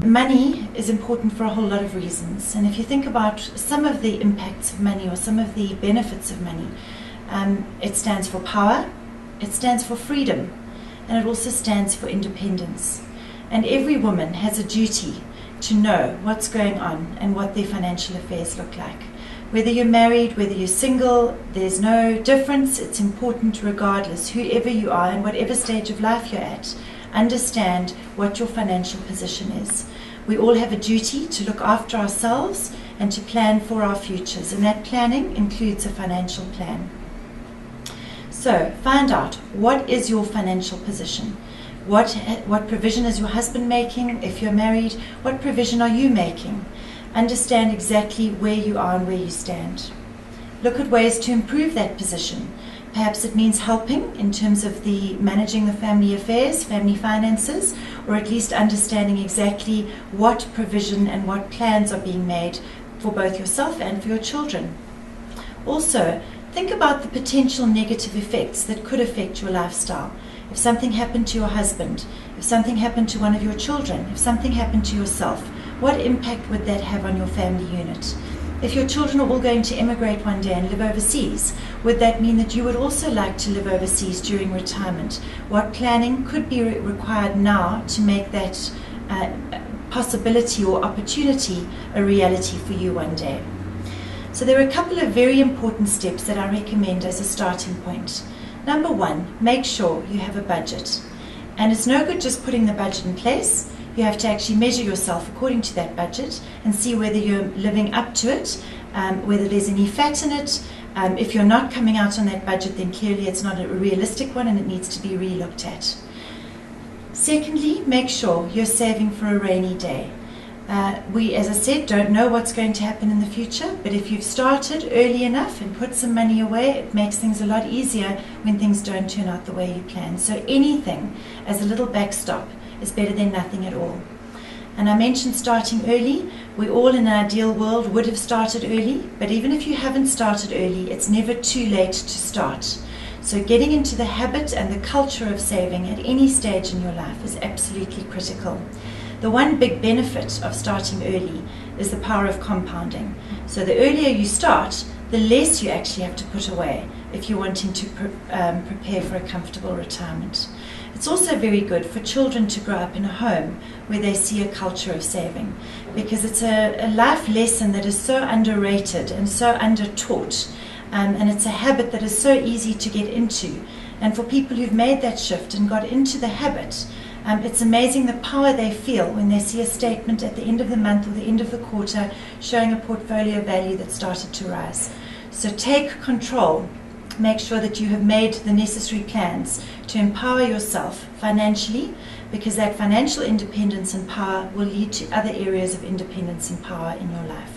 Money is important for a whole lot of reasons, and if you think about some of the impacts of money or some of the benefits of money, it stands for power, it stands for freedom, and it also stands for independence. And every woman has a duty to know what's going on and what their financial affairs look like. Whether you're married, whether you're single, there's no difference. It's important regardless, whoever you are and whatever stage of life you're at. Understand what your financial position is. We all have a duty to look after ourselves and to plan for our futures, and that planning includes a financial plan. So find out, what is your financial position? What provision is your husband making? If you're married, what provision are you making? Understand exactly where you are and where you stand. Look at ways to improve that position. Perhaps it means helping in terms of managing the family affairs, family finances, or at least understanding exactly what provision and what plans are being made for both yourself and for your children. Also, think about the potential negative effects that could affect your lifestyle. If something happened to your husband, if something happened to one of your children, if something happened to yourself, what impact would that have on your family unit? If your children are all going to immigrate one day and live overseas, would that mean that you would also like to live overseas during retirement? What planning could be required now to make that possibility or opportunity a reality for you one day? So there are a couple of very important steps that I recommend as a starting point. Number one, make sure you have a budget. And it's no good just putting the budget in place. You have to actually measure yourself according to that budget and see whether you're living up to it, whether there's any fat in it. If you're not coming out on that budget, then clearly it's not a realistic one and it needs to be re-looked at. Secondly, make sure you're saving for a rainy day. We, as I said, don't know what's going to happen in the future, but if you've started early enough and put some money away, it makes things a lot easier when things don't turn out the way you plan. So anything as a little backstop is better than nothing at all. And I mentioned starting early. We all in an ideal world would have started early, but even if you haven't started early, it's never too late to start. So getting into the habit and the culture of saving at any stage in your life is absolutely critical. The one big benefit of starting early is the power of compounding. So the earlier you start, the less you actually have to put away if you're wanting to prepare for a comfortable retirement. It's also very good for children to grow up in a home where they see a culture of saving, because it's a life lesson that is so underrated and so undertaught, and it's a habit that is so easy to get into. And for people who've made that shift and got into the habit, it's amazing the power they feel when they see a statement at the end of the month or the end of the quarter showing a portfolio value that started to rise. So take control. Make sure that you have made the necessary plans to empower yourself financially, because that financial independence and power will lead to other areas of independence and power in your life.